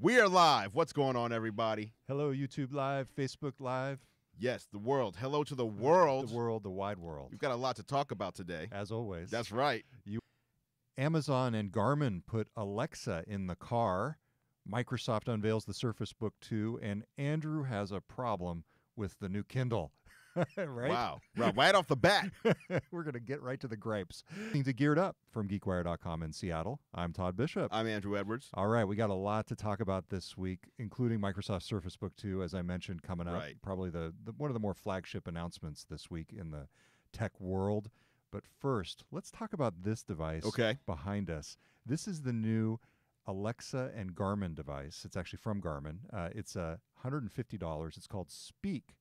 We are live. What's going on, everybody? Hello, YouTube Live, Facebook Live. Yes, the world. Hello to the world. The world, the wide world. We've got a lot to talk about today. As always. That's right. Amazon and Garmin put Alexa in the car. Microsoft unveils the Surface Book 2, and Andru has a problem with the new Kindle. Right? Wow. Right off the bat. We're going to get right to the gripes. Things to Geared Up from GeekWire.com in Seattle. I'm Todd Bishop. I'm Andrew Edwards. All right, we got a lot to talk about this week, including Microsoft Surface Book 2, as I mentioned, coming up. Right. Probably the one of the more flagship announcements this week in the tech world. But first, let's talk about this device behind us. This is the new Alexa and Garmin device. It's actually from Garmin. It's $150. It's called Speak.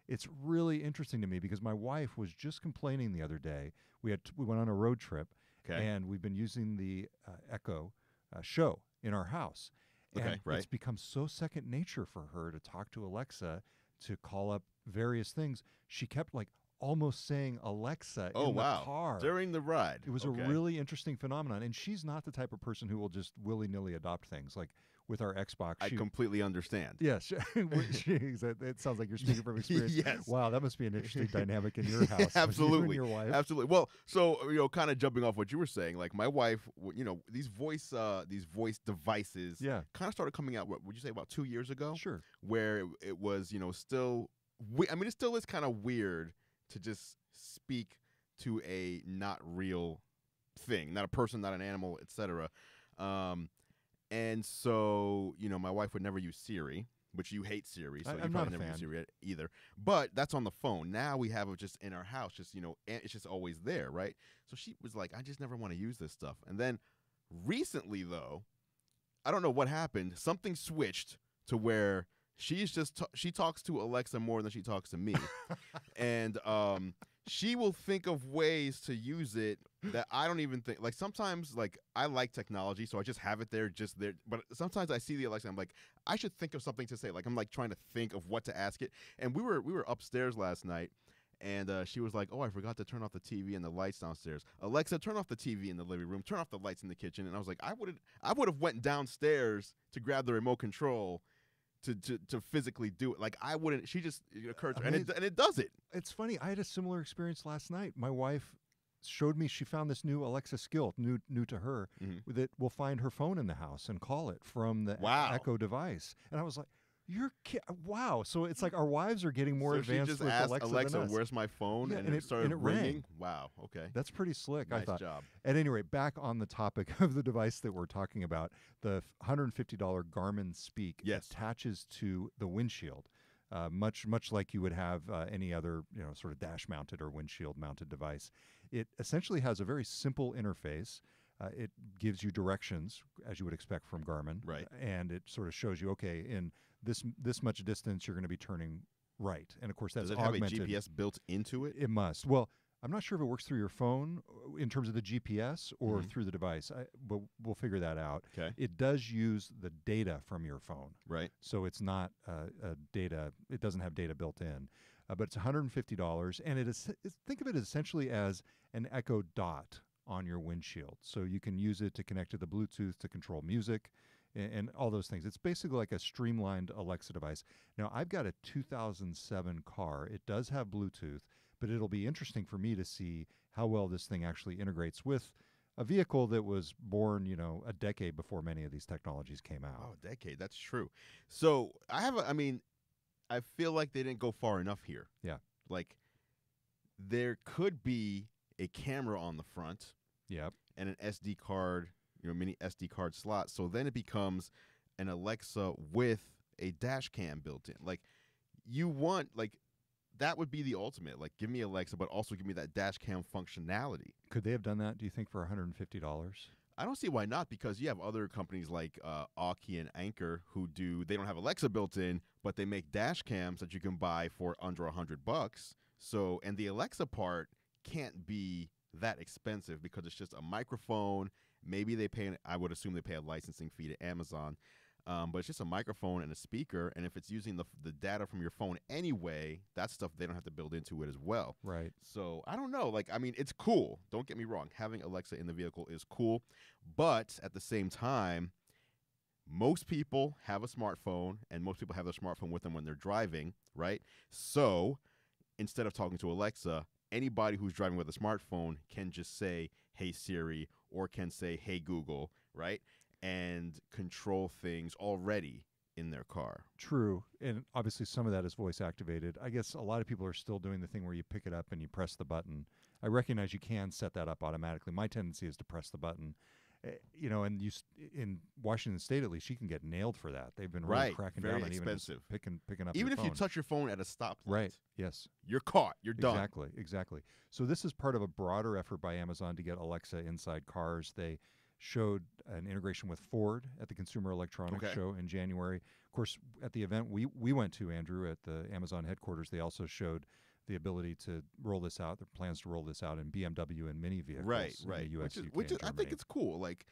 It's really interesting to me because my wife was just complaining the other day. We went on a road trip, and we've been using the Echo Show in our house. And it's become so second nature for her to talk to Alexa, to call up various things. She kept almost saying Alexa in the car. During the ride. It was a really interesting phenomenon. And she's not the type of person who will just willy-nilly adopt things. Like with our Xbox. I completely understand. Yes. It sounds like you're speaking from experience. Yes. Wow, that must be an interesting dynamic in your house. Absolutely. You and your wife. Absolutely. Well, so, kind of jumping off what you were saying, like my wife, these voice devices kind of started coming out, what would you say, about 2 years ago? Sure. Where it was, still, it still is kind of weird to just speak to a not real thing, not a person, not an animal, etc. And so, my wife would never use Siri, which you hate Siri, so you probably never use Siri either. But that's on the phone. Now we have it just in our house, just, it's just always there, right? So she was like, I just never want to use this stuff. And then recently, though, I don't know what happened. Something switched to where she's just she talks to Alexa more than she talks to me, and she will think of ways to use it that I don't even think. Like sometimes, I like technology, so I just have it there, just there. But sometimes I see the Alexa, I'm like, I should think of something to say. Like I'm trying to think of what to ask it. And we were upstairs last night, and she was like, "Oh, I forgot to turn off the TV and the lights downstairs. Alexa, turn off the TV in the living room. Turn off the lights in the kitchen." And I was like, I would have went downstairs to grab the remote control to physically do it. Like I wouldn't. She just, it occurred to her, and it does it. It's funny. I had a similar experience last night. My wife showed me she found this new Alexa skill, new to her, that will find her phone in the house and call it from the Echo device. And I was like, wow. So it's like our wives are getting more advanced with Alexa than us. Where's my phone? And it started ringing. Wow. Okay. That's pretty slick, nice I thought. Job. At any rate, back on the topic of the device that we're talking about, the $150 Garmin Speak attaches to the windshield. Much like you would have any other sort of dash-mounted or windshield-mounted device. It essentially has a very simple interface. It gives you directions, as you would expect from Garmin, right? And it sort of shows you, okay, in this much distance, you're going to be turning right. And of course, that's augmented. Does it have a GPS built into it? It must. Well, I'm not sure if it works through your phone in terms of the GPS or through the device, but we'll figure that out. Okay. It does use the data from your phone, right? So it's not data. It doesn't have data built in, but it's $150, and it is. Think of it essentially as an Echo Dot on your windshield. So you can use it to connect to the Bluetooth to control music and all those things. It's basically like a streamlined Alexa device. Now, I've got a 2007 car. It does have Bluetooth, but it'll be interesting for me to see how well this thing actually integrates with a vehicle that was born, a decade before many of these technologies came out. Oh, a decade. That's true. So I feel like they didn't go far enough here. Yeah. Like there could be a camera on the front, and an SD card, mini SD card slot. So then it becomes an Alexa with a dash cam built in. Like you want, that would be the ultimate. Like give me Alexa, but also give me that dash cam functionality. Could they have done that, do you think, for $150? I don't see why not, because you have other companies like Aukey and Anchor who they don't have Alexa built in, but they make dash cams that you can buy for under $100. So, and the Alexa part can't be that expensive because it's just a microphone. Maybe I would assume they pay a licensing fee to Amazon, but it's just a microphone and a speaker. And if it's using the data from your phone anyway, that's stuff they don't have to build into it as well. Right. So I don't know. It's cool. Don't get me wrong. Having Alexa in the vehicle is cool, but at the same time, most people have a smartphone, and most people have their smartphone with them when they're driving, right? So instead of talking to Alexa, anybody who's driving with a smartphone can just say, hey, Siri, or can say, hey, Google, right? And control things already in their car. True. And obviously some of that is voice activated. I guess a lot of people are still doing the thing where you pick it up and you press the button. I recognize you can set that up automatically. My tendency is to press the button. And in Washington State, at least, you can get nailed for that. They've been really cracking down on even picking up even your phone. If you touch your phone at a stoplight. Right, yes. You're caught. You're done. Exactly. So this is part of a broader effort by Amazon to get Alexa inside cars. They showed an integration with Ford at the Consumer Electronics Show in January. Of course, at the event we went to, Andrew, at the Amazon headquarters, they also showed the ability to roll this out. Their plans to roll this out in BMW and Mini vehicles. Right. In the US, which is UK, and I think it's cool. Like,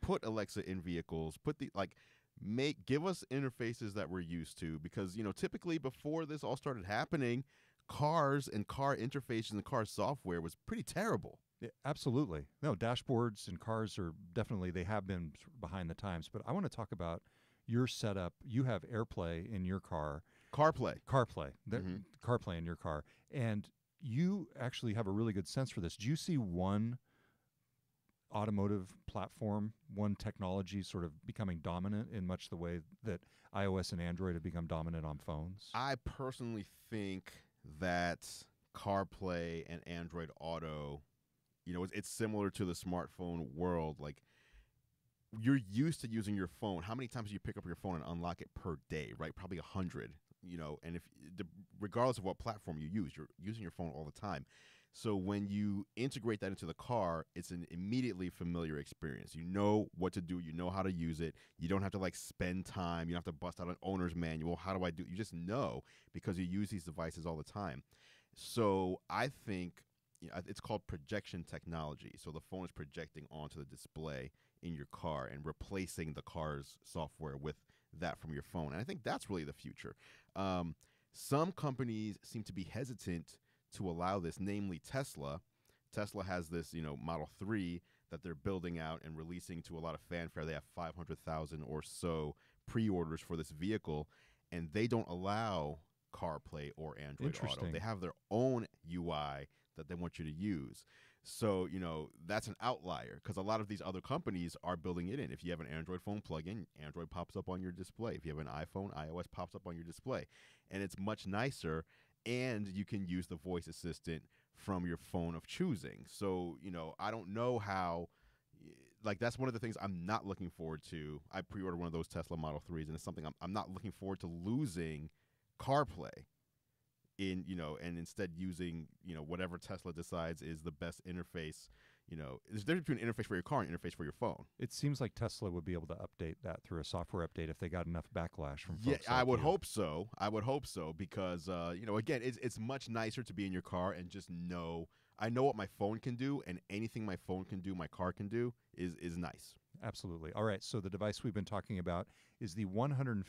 put Alexa in vehicles. Give us interfaces that we're used to, because typically before this all started happening, cars and car interfaces and car software was pretty terrible. Yeah, absolutely. No, dashboards and cars they have been behind the times. But I want to talk about your setup. You have AirPlay in your car. CarPlay. CarPlay in your car. And you actually have a really good sense for this. Do you see one automotive platform, one technology sort of becoming dominant in much the way that iOS and Android have become dominant on phones? I personally think that CarPlay and Android Auto, it's similar to the smartphone world. Like, you're used to using your phone. How many times do you pick up your phone and unlock it per day, right? Probably 100, and regardless of what platform you use, you're using your phone all the time. So when you integrate that into the car, it's an immediately familiar experience. You know what to do. You know how to use it. You don't have to spend time. You don't have to bust out an owner's manual. How do I do it? You just know because you use these devices all the time. So I think it's called projection technology. So the phone is projecting onto the display in your car and replacing the car's software with that from your phone. And I think that's really the future. Some companies seem to be hesitant to allow this, namely Tesla. Tesla has this, Model 3 that they're building out and releasing to a lot of fanfare. They have 500,000 or so pre-orders for this vehicle, and they don't allow CarPlay or Android Auto. They have their own UI that they want you to use. So, that's an outlier, because a lot of these other companies are building it in. If you have an Android phone plug-in, Android pops up on your display. If you have an iPhone, iOS pops up on your display. And it's much nicer, and you can use the voice assistant from your phone of choosing. So, I don't know how, that's one of the things I'm not looking forward to. I pre-ordered one of those Tesla Model 3s, and it's something I'm not looking forward to losing CarPlay in, and instead using, whatever Tesla decides is the best interface. There's a difference between an interface for your car and an interface for your phone. It seems like Tesla would be able to update that through a software update if they got enough backlash from folks. Yeah, I would hope so. Because, again, it's much nicer to be in your car and just know, I know what my phone can do, and anything my phone can do, my car can do is nice. Absolutely. All right, so the device we've been talking about is the $150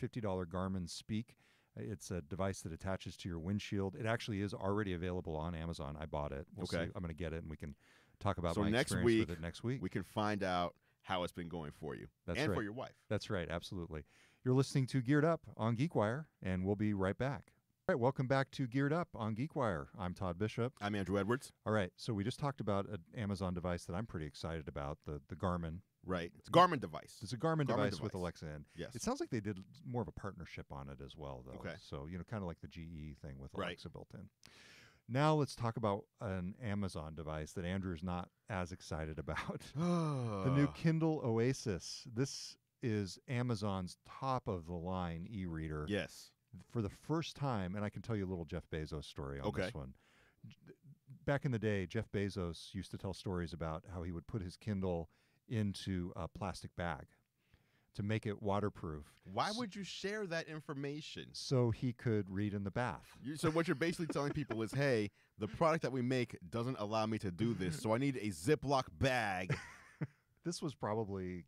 Garmin Speak. It's a device that attaches to your windshield. It actually is already available on Amazon. I bought it. We'll see. I'm going to get it, and we can talk about my experience with it next week. We can find out how it's been going for you. And for your wife. That's right, absolutely. You're listening to Geared Up on GeekWire, and we'll be right back. All right, welcome back to Geared Up on GeekWire. I'm Todd Bishop. I'm Andrew Edwards. All right, so we just talked about an Amazon device that I'm pretty excited about, the Garmin. Right. It's a Garmin device. It's a Garmin device with Alexa in. Yes. It sounds like they did more of a partnership on it as well, though. Okay. So, kind of like the GE thing with Alexa built in. Now let's talk about an Amazon device that Andrew's not as excited about. The new Kindle Oasis. This is Amazon's top-of-the-line e-reader. Yes. For the first time, and I can tell you a little Jeff Bezos story on this one. Back in the day, Jeff Bezos used to tell stories about how he would put his Kindle into a plastic bag to make it waterproof. Why would you share that information? So he could read in the bath. So what you're basically telling people is, hey, the product that we make doesn't allow me to do this, so I need a Ziploc bag. This was probably,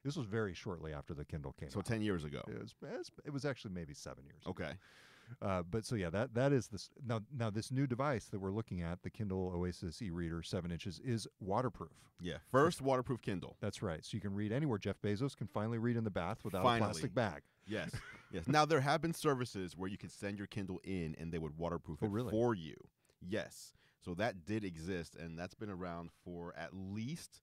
this was very shortly after the Kindle came out. So 10 years ago. It was actually maybe 7 years ago. Okay. But so yeah, that is this now this new device that we're looking at, the Kindle Oasis e-reader 7 inches, is waterproof. Yeah, first waterproof Kindle. That's right. So you can read anywhere. Jeff Bezos can finally read in the bath without a plastic bag. Yes, yes. Now there have been services where you can send your Kindle in and they would waterproof it for you. Yes, so that did exist, and that's been around for at least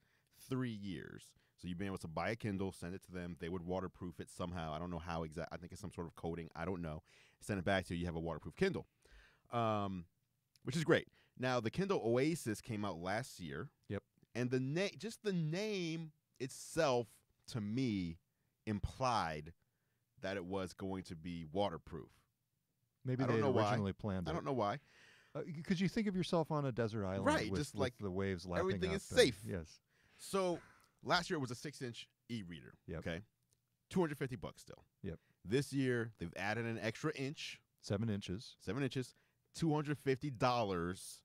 3 years. So you've been able to buy a Kindle, send it to them. They would waterproof it somehow. I don't know how exact. I think it's some sort of coating. I don't know. Send it back to you. You have a waterproof Kindle, which is great. Now, the Kindle Oasis came out last year. Yep. And the name itself, to me, implied that it was going to be waterproof. Maybe they originally planned it. I don't know why. Because you think of yourself on a desert island, right? With, just like the waves lapping everything up is safe. Yes. So last year it was a 6-inch e-reader. Yep. Okay, $250 still. Yep. This year they've added an extra inch. 7 inches. 7 inches. $250.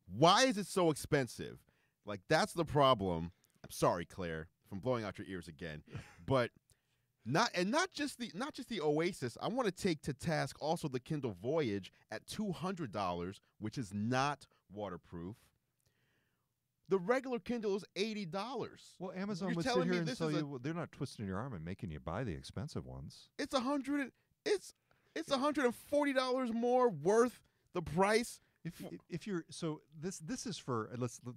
Why is it so expensive? Like, that's the problem. I'm sorry, Claire, from blowing out your ears again, but not just the Oasis. I want to take to task also the Kindle Voyage at $200, which is not waterproof. The regular Kindle is $80. Well, Amazon would sit here and tell you they're not twisting your arm and making you buy the expensive ones. It's $140 more worth the price. If you're so this is for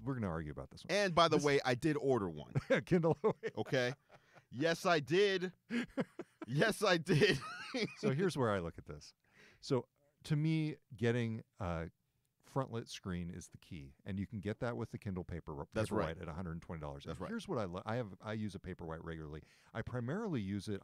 we're going to argue about this one. And by the way, I did order one. Kindle. Okay. Yes, I did. Yes, I did. So here's where I look at this. So to me, getting front lit screen is the key, and you can get that with the Kindle Paperwhite at $120. That's right. Here's what I use a Paperwhite regularly. I primarily use it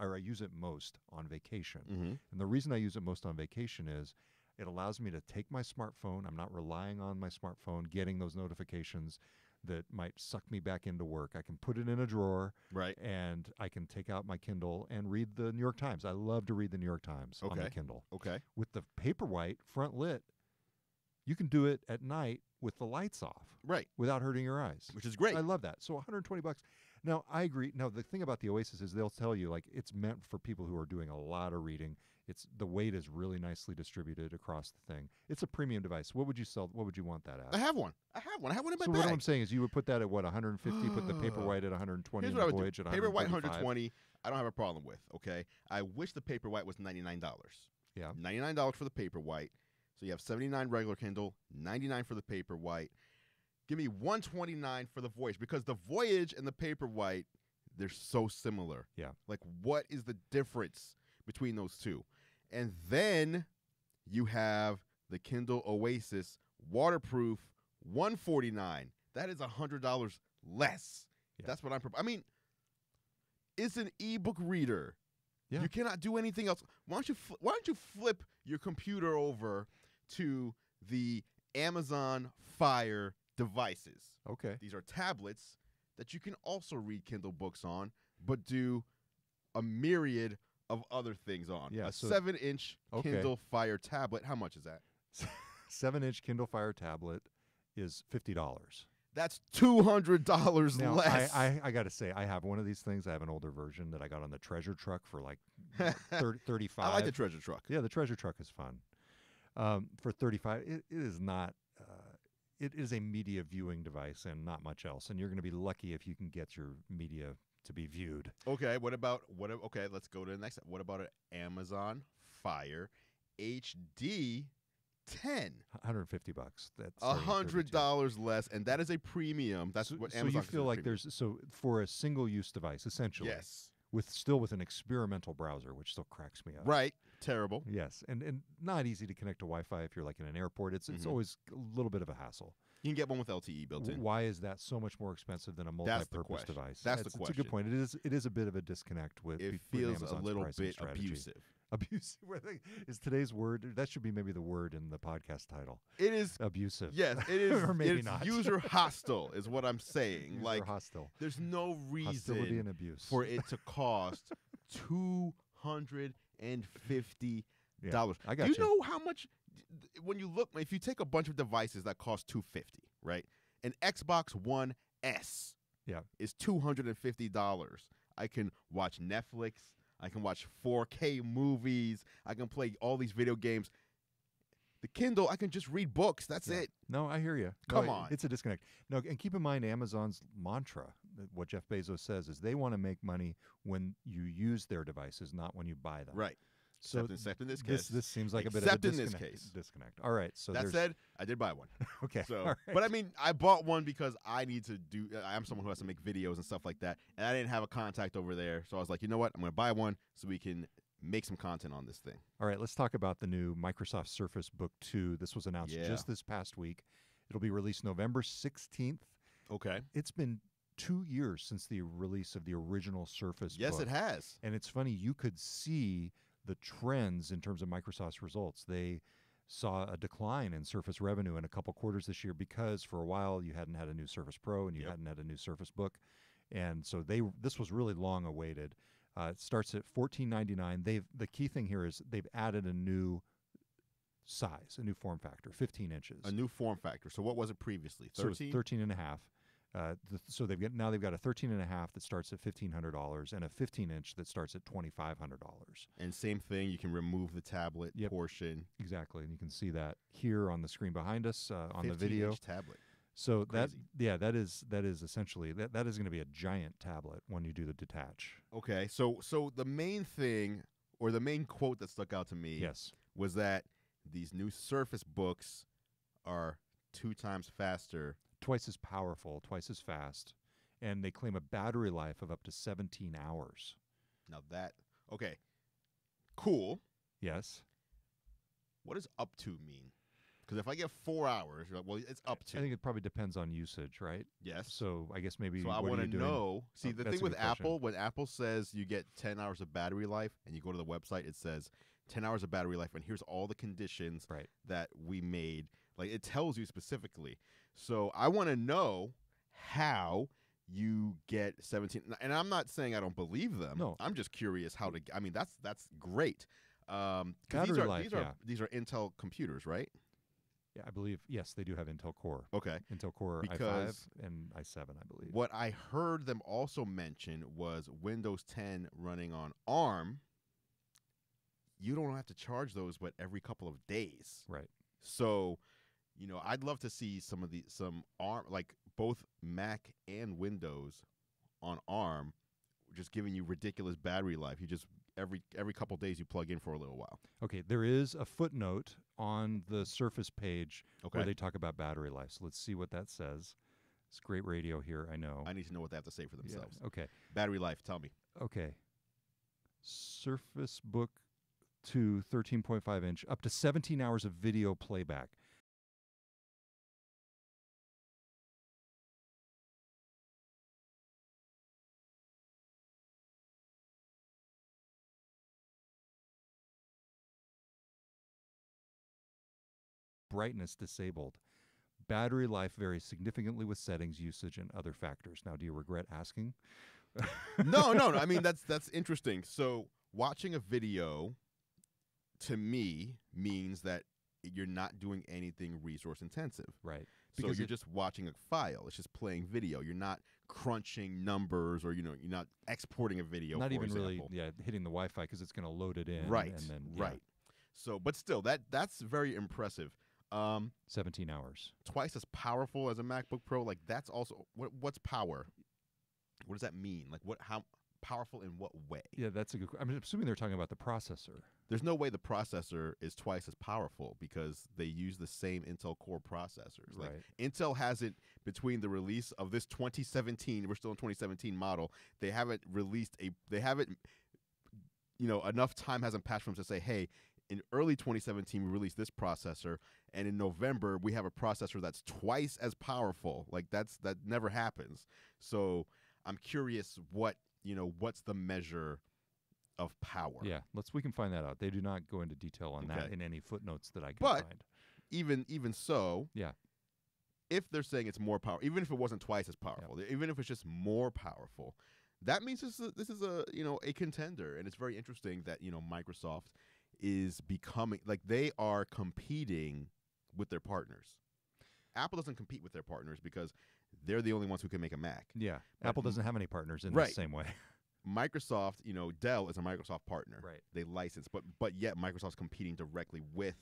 most on vacation, and the reason I use it most on vacation is it allows me to take my smartphone. I'm not relying on my smartphone getting those notifications that might suck me back into work. I can put it in a drawer, right, and I can take out my Kindle and read the New York Times. I love to read the New York Times on the Kindle. Okay. With the Paperwhite front lit, you can do it at night with the lights off, right, without hurting your eyes, which is great. I love that. So $120. Now, I agree. Now, the thing about the Oasis is they'll tell you, like, it's meant for people who are doing a lot of reading. The weight is really nicely distributed across the thing. It's a premium device. What would you want that at? I have one in my bag. So what I'm saying is you would put that at what, 150, put the Paperwhite at 120, and the Voyage at 135. Paperwhite 120, I don't have a problem with, okay? I wish the Paperwhite was $99. Yeah. $99 for the Paperwhite. So you have $79 regular Kindle, $99 for the Paperwhite. Give me $129 for the Voyage, because the Voyage and the Paperwhite, they're so similar. Yeah. Like, what is the difference between those two? And then you have the Kindle Oasis waterproof, $149. That is $100 less. Yeah. That's what I mean, it's an ebook reader. Yeah. You cannot do anything else. Why don't you flip your computer over to the Amazon Fire devices? Okay. These are tablets that you can also read Kindle books on, but do a myriad of other things on. Yeah, a 7-inch Kindle Fire tablet. How much is that? 7-inch Kindle Fire tablet is $50. That's $200 now, less. I got to say, I have one of these things. I have an older version that I got on the Treasure Truck for like 35. I like the Treasure Truck. Yeah, the Treasure Truck is fun. For 35, it is not. It is a media viewing device and not much else. And you're going to be lucky if you can get your media to be viewed. Okay. Okay, let's go to the next. What about an Amazon Fire HD 10? $150. That's $100 less, and that is a premium. That's what Amazon. So you feel like for a single-use device, essentially. Yes. With an experimental browser, which still cracks me up. Right. Terrible. Yes, and not easy to connect to Wi-Fi if you're like in an airport. It's always a little bit of a hassle. You can get one with LTE built in. Why is that so much more expensive than a multi-purpose device? That's the question. It's a good point. It is a bit of a disconnect with. It feels Amazon's a little pricing bit strategy. abusive. Abusive is today's word. That should be maybe the word in the podcast title. It is abusive. Yes, it is. Or maybe it's not. User hostile is what I'm saying. User hostile. There's no reason hostility and abuse for it to cost $250. Yeah, I got you. Know how much? When you look, if you take a bunch of devices that cost $250, right? An Xbox One S, is $250. I can watch Netflix. I can watch 4K movies. I can play all these video games. The Kindle, I can just read books. That's it. No, I hear you. Come on. It's a disconnect. No, and keep in mind Amazon's mantra, what Jeff Bezos says, is they want to make money when you use their devices, not when you buy them. Right. So except in this case. This seems like a bit of a disconnect. All right. So that said, I did buy one. Okay. So, right. But I mean, I bought one because I need to do. I am someone who has to make videos and stuff like that, and I didn't have a contact over there, so I was like, you know what? I'm going to buy one so we can make some content on this thing. All right. Let's talk about the new Microsoft Surface Book 2. This was announced just this past week. It'll be released November 16th. Okay. It's been 2 years since the release of the original Surface Book. Yes, it has. And it's funny, you could see the trends in terms of Microsoft's results. They saw a decline in Surface revenue in a couple quarters this year because for a while you hadn't had a new Surface Pro and you hadn't had a new Surface Book. And so this was really long awaited. It starts at $14.99. The key thing here is they've added a new size, a new form factor, 15 inches. A new form factor. So what was it previously? 13? So 13 and a half. So they've got a 13 and a half that starts at $1,500 and a 15-inch that starts at $2,500. And same thing, you can remove the tablet portion. Exactly, and you can see that here on the screen behind us on the video. 15-inch tablet. So that is essentially that is going to be a giant tablet when you do the detach. Okay, so the main thing or the main quote that stuck out to me was that these new Surface Books are 2 times faster. Twice as powerful, twice as fast, and they claim a battery life of up to 17 hours. Now okay, cool. Yes. What does up to mean? Because if I get 4 hours, you're like, well, it's up to. I think it probably depends on usage, right? Yes. So I guess maybe. So I want to know. See, the thing with Apple, question. when Apple says you get 10 hours of battery life, and you go to the website, it says 10 hours of battery life, and here's all the conditions that we made. Like, it tells you specifically. So I want to know how you get 17. And I'm not saying I don't believe them. No. I'm just curious how to. I mean, that's great. Battery life, these are Intel computers, right? Yeah, I believe, yes, they do have Intel Core. Okay. Intel Core i5 and i7, I believe. What I heard them also mention was Windows 10 running on ARM. You don't have to charge those, but every couple of days. Right. So, I'd love to see some ARM, like both Mac and Windows on ARM, just giving you ridiculous battery life. You just every couple days you plug in for a little while. Okay, there is a footnote on the Surface page where they talk about battery life. So let's see what that says. It's great radio here, I know. I need to know what they have to say for themselves. Yeah, okay. Battery life, tell me. Okay. Surface Book 2 13.5 inch, up to 17 hours of video playback. Brightness disabled. Battery life varies significantly with settings, usage, and other factors. Now, do you regret asking? No. I mean, that's interesting. So watching a video, to me, means that you're not doing anything resource intensive. Right. Because you're just watching a file. It's just playing video. You're not crunching numbers or, you're not exporting a video, not for even example. Really hitting the Wi-Fi because it's going to load it in. Right, and then, right. So, but still, that's very impressive. 17 hours. Twice as powerful as a MacBook Pro. Like, that's also what's power? What does that mean? Like, how powerful in what way? Yeah, that's a good. I'm assuming they're talking about the processor. There's no way the processor is twice as powerful because they use the same Intel Core processors. Like, Intel hasn't, between the release of this 2017, we're still in 2017 model. They haven't released enough time hasn't passed for them to say, hey, in early 2017, we released this processor, and in November, we have a processor that's twice as powerful. Like, that never happens. So I'm curious what's the measure of power? Yeah, we can find that out. They do not go into detail on that in any footnotes that I can but find. Even so, if they're saying it's more powerful, even if it wasn't twice as powerful, even if it's just more powerful, that means this is a contender, and it's very interesting that Microsoft is becoming, like, they are competing with their partners. Apple doesn't compete with their partners because they're the only ones who can make a Mac. Yeah, Apple doesn't have any partners in the same way. Microsoft, Dell is a Microsoft partner. Right. They license, but yet Microsoft's competing directly with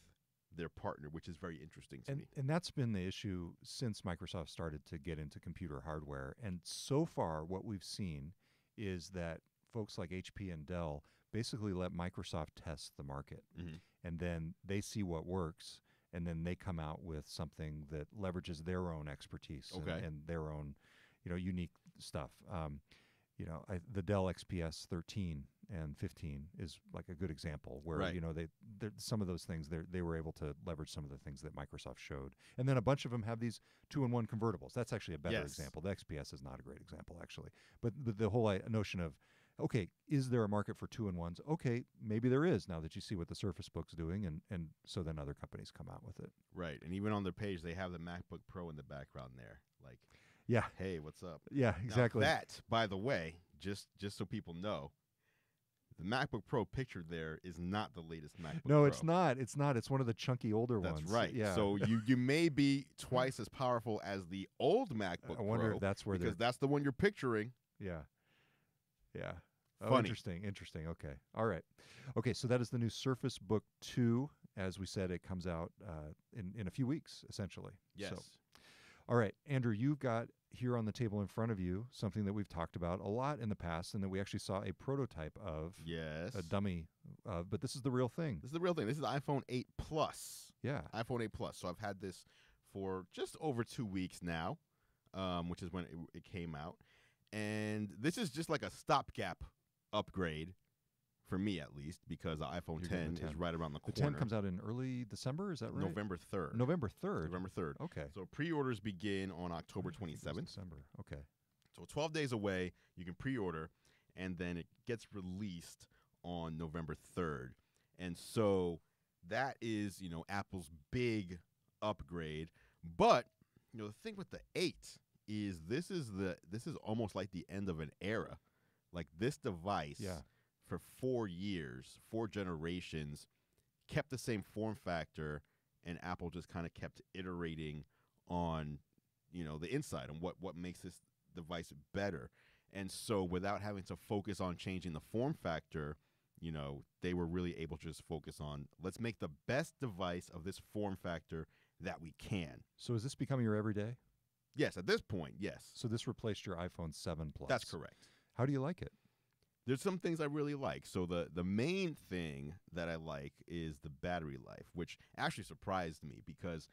their partner, which is very interesting to me. And that's been the issue since Microsoft started to get into computer hardware. And so far, what we've seen is that folks like HP and Dell basically let Microsoft test the market. Mm-hmm. And then they see what works, and then they come out with something that leverages their own expertise and their own, unique stuff. The Dell XPS 13 and 15 is like a good example where right. Some of those things they were able to leverage some of the things that Microsoft showed, and then a bunch of them have these 2-in-1 convertibles. That's actually a better example. The XPS is not a great example actually, but the whole notion of, okay, is there a market for 2-in-1s? Okay, maybe there is now that you see what the Surface Book's doing, and so then other companies come out with it. Right, and even on their page, they have the MacBook Pro in the background there. Like, yeah, hey, what's up? Yeah, exactly. Now that, by the way, just so people know, the MacBook Pro pictured there is not the latest MacBook Pro. No, it's not. It's not. It's one of the chunky older ones. That's right. Yeah. So you may be twice as powerful as the old MacBook Pro. I wonder if that's where because that's the one you're picturing. Yeah. Yeah. Oh, funny. Interesting. Okay. All right. Okay, so that is the new Surface Book 2. As we said, it comes out in a few weeks, essentially. Yes. So, all right, Andrew, you've got here on the table in front of you something that we've talked about a lot in the past and that we actually saw a prototype of. Yes. A dummy. But this is the real thing. This is the real thing. This is the iPhone 8 Plus. Yeah. iPhone 8 Plus. So I've had this for just over 2 weeks now, which is when it came out. And this is just like a stopgap upgrade for me, at least, because the iPhone 10 is right around the corner. The 10 comes out in early December, is that right? November 3rd. November 3rd. November 3rd. Okay. So pre-orders begin on October 27th. December. Okay. So 12 days away, you can pre-order, and then it gets released on November 3rd. And so that is, Apple's big upgrade. But, the thing with the 8 is this is almost like the end of an era. Like this device for 4 years, 4 generations, kept the same form factor, and Apple just kind of kept iterating on, the inside and what makes this device better. And so without having to focus on changing the form factor, they were really able to just focus on, let's make the best device of this form factor that we can. So is this becoming your everyday? Yes, at this point, yes. So this replaced your iPhone 7 Plus. That's correct. How do you like it? There's some things I really like. So the main thing that I like is the battery life, which actually surprised me because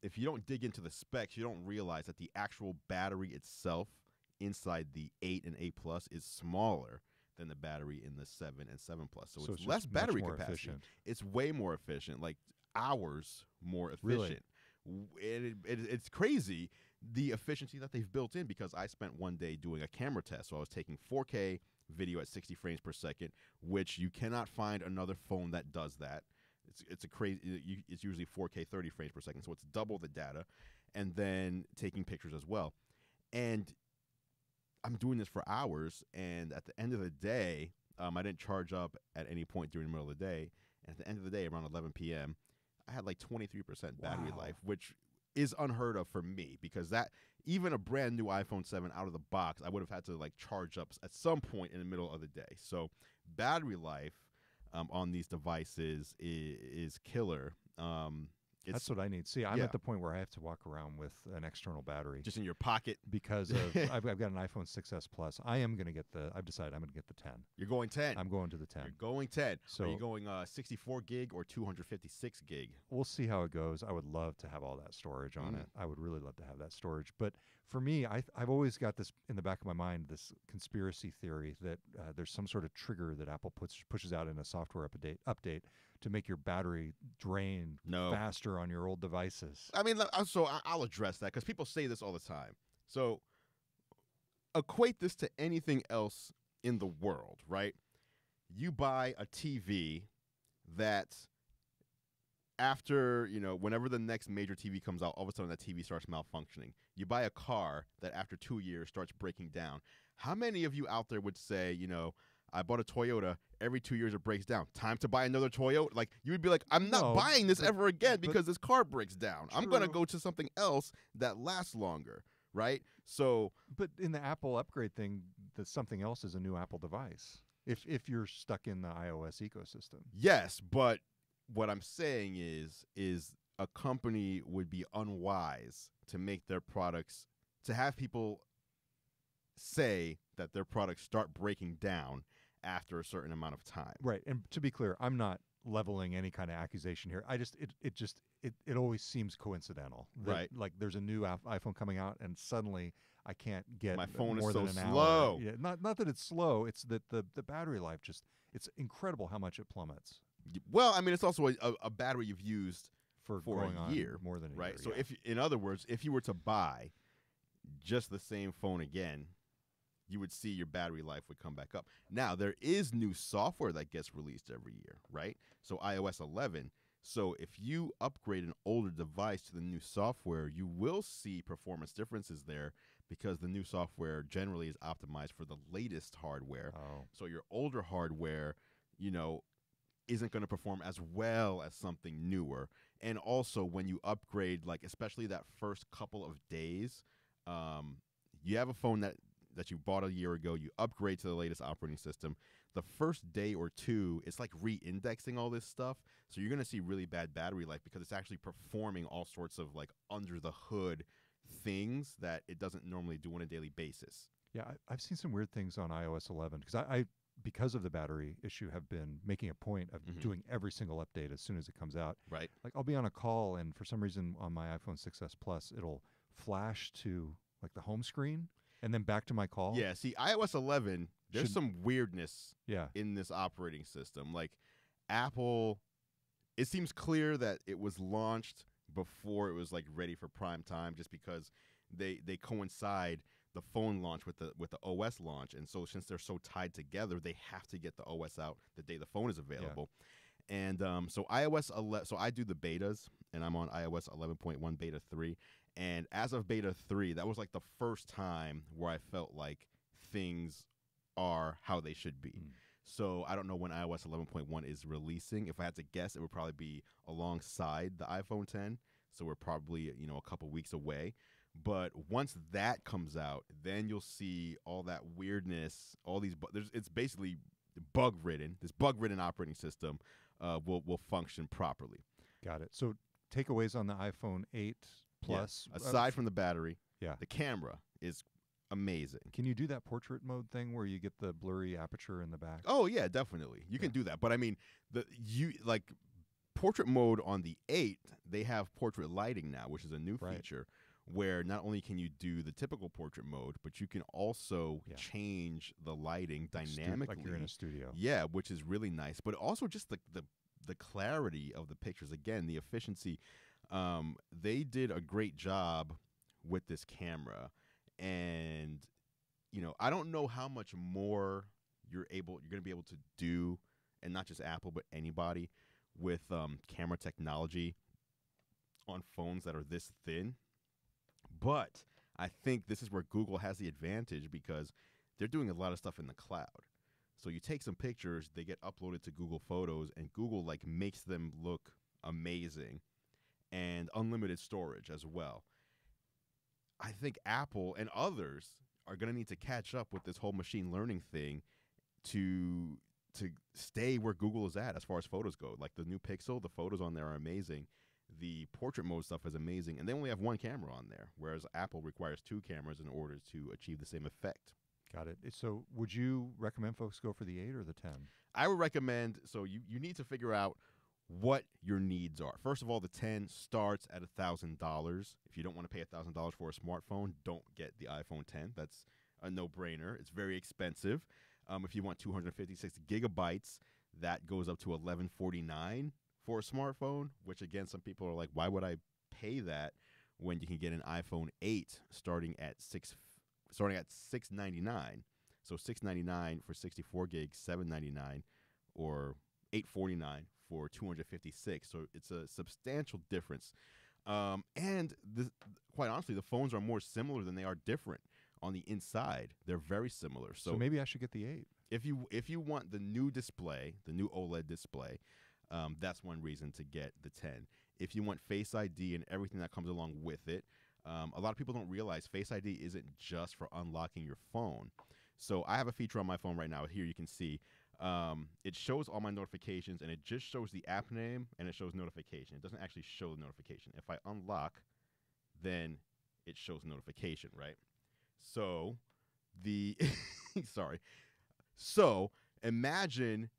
if you don't dig into the specs, you don't realize that the actual battery itself inside the 8 and 8 Plus is smaller than the battery in the 7 and 7 Plus. So it's less battery capacity. Efficient. It's way more efficient, like hours more efficient. Really? It's crazy the efficiency that they've built in, because I spent one day doing a camera test. So I was taking 4K video at 60 frames per second, which you cannot find another phone that does that. It's usually 4K 30 frames per second, so it's double the data, and then taking pictures as well. And I'm doing this for hours, and at the end of the day, I didn't charge up at any point during the middle of the day. And at the end of the day, around 11 p.m., I had like 23% battery life, which is unheard of for me, because that even a brand new iPhone 7 out of the box, I would have had to like charge up at some point in the middle of the day. So battery life on these devices is killer. That's what I need. See, I'm at the point where I have to walk around with an external battery. Just in your pocket? Because of I've got an iPhone 6s Plus. I've decided I'm going to get the 10. You're going 10? I'm going to the 10. You're going 10. So, are you going 64 gig or 256 gig? We'll see how it goes. I would love to have all that storage on it. I would really love to have that storage. But for me, I've always got this in the back of my mind, this conspiracy theory that there's some sort of trigger that Apple pushes out in a software update to make your battery drain faster on your old devices. I mean, so I'll address that, because people say this all the time. So equate this to anything else in the world, right? You buy a TV that after, whenever the next major TV comes out, all of a sudden that TV starts malfunctioning. You buy a car that after 2 years starts breaking down. How many of you out there would say, I bought a Toyota, every 2 years it breaks down, time to buy another Toyota? Like, you would be like, I'm not buying this ever again because this car breaks down. True. I'm going to go to something else that lasts longer, right? So, but in the Apple upgrade thing, that something else is a new Apple device if you're stuck in the iOS ecosystem. Yes, but what I'm saying is a company would be unwise to make their products, to have people say that their products start breaking down after a certain amount of time. Right. And to be clear, I'm not leveling any kind of accusation here. It always seems coincidental. Right. Like there's a new iPhone coming out and suddenly I can't get my phone more is so than an slow. hour. Yeah, not that it's slow, it's that the battery life it's incredible how much it plummets. Well, I mean, it's also a battery you've used for a year, more than a right? year. So yeah. in other words, if you were to buy just the same phone again, you would see your battery life would come back up. Now, there is new software that gets released every year, right? So iOS 11. So if you upgrade an older device to the new software, you will see performance differences there because the new software generally is optimized for the latest hardware. Oh. So your older hardware, isn't going to perform as well as something newer. And also when you upgrade, like especially that first couple of days, you have a phone that you bought a year ago, you upgrade to the latest operating system. The first day or two, it's like re-indexing all this stuff. So you're going to see really bad battery life because it's actually performing all sorts of like under the hood things that it doesn't normally do on a daily basis. Yeah, I've seen some weird things on iOS 11 because I because of the battery issue, have been making a point of doing every single update as soon as it comes out. Right. Like I'll be on a call, and for some reason on my iPhone 6s Plus, it'll flash to like the home screen and then back to my call. Yeah, see, iOS 11, there's some weirdness in this operating system. Like Apple, it seems clear that it was launched before it was like ready for prime time, just because they coincide the phone launch with the OS launch, and so since they're so tied together, they have to get the OS out the day the phone is available. Yeah. And so iOS 11, so I do the betas, and I'm on iOS 11.1 beta 3, and as of beta 3, that was like the first time where I felt like things are how they should be. So I don't know when iOS 11.1 is releasing. If I had to guess, it would probably be alongside the iPhone 10. So we're probably, a couple weeks away. But once that comes out, then you'll see all that weirdness, all these it's basically bug-ridden. This bug-ridden operating system will function properly. Got it. So takeaways on the iPhone 8 Plus. Yeah. Aside from the battery, the camera is amazing. Can you do that portrait mode thing where you get the blurry aperture in the back? Oh yeah, definitely. You can do that. But I mean, portrait mode on the 8, they have portrait lighting now, which is a new feature where not only can you do the typical portrait mode, but you can also change the lighting dynamically. Like you're in a studio. Yeah, which is really nice. But also just the clarity of the pictures. Again, the efficiency. They did a great job with this camera. And, I don't know how much more you're going to be able to do, and not just Apple, but anybody, with camera technology on phones that are this thin. But I think this is where Google has the advantage because they're doing a lot of stuff in the cloud. So you take some pictures, they get uploaded to Google Photos, and Google makes them look amazing, and unlimited storage as well. I think Apple and others are going to need to catch up with this whole machine learning thing to stay where Google is at as far as photos go. Like the new Pixel, the photos on there are amazing. The portrait mode stuff is amazing, and they only have one camera on there, whereas Apple requires 2 cameras in order to achieve the same effect. Got it. So would you recommend folks go for the 8 or the 10? I would recommend, so you need to figure out what your needs are. First of all, the 10 starts at $1,000. If you don't want to pay $1,000 for a smartphone, don't get the iPhone 10. That's a no-brainer. It's very expensive. If you want 256 gigabytes, that goes up to $1,149 for a smartphone, which again, some people are like, why would I pay that when you can get an iPhone 8 starting at $699? So $699 for 64 gigs, $799, or $849 for 256. So it's a substantial difference. And quite honestly, the phones are more similar than they are different on the inside. They're very similar. So maybe I should get the 8. If you want the new display, the new OLED display, that's one reason to get the 10. If you want Face ID and everything that comes along with it, a lot of people don't realize Face ID isn't just for unlocking your phone. So I have a feature on my phone right now. Here you can see it shows all my notifications, and it just shows the app name, and it shows notification. It doesn't actually show the notification. If I unlock, then it shows notification, right? So the sorry. So imagine,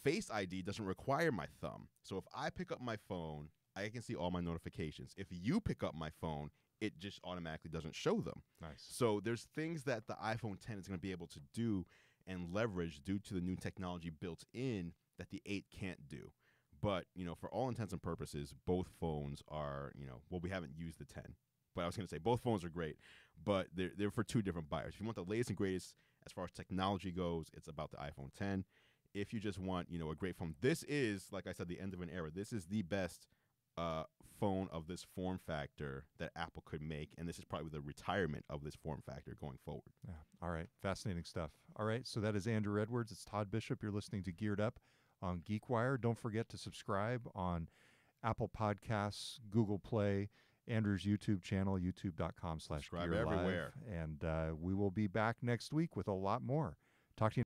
Face ID doesn't require my thumb. So if I pick up my phone, I can see all my notifications. If you pick up my phone, it just automatically doesn't show them. Nice. So there's things that the iPhone 10 is going to be able to do and leverage due to the new technology built in that the 8 can't do. But, for all intents and purposes, both phones are, well, we haven't used the 10. But I was going to say both phones are great, but they're for two different buyers. If you want the latest and greatest as far as technology goes, it's about the iPhone 10. If you just want, a great phone, this is, like I said, the end of an era. This is the best phone of this form factor that Apple could make, and this is probably the retirement of this form factor going forward. Yeah. All right. Fascinating stuff. All right. So that is Andru Edwards. It's Todd Bishop. You're listening to Geared Up on GeekWire. Don't forget to subscribe on Apple Podcasts, Google Play, Andrew's YouTube channel, youtube.com/GearLive. Subscribe everywhere. And we will be back next week with a lot more. Talk to you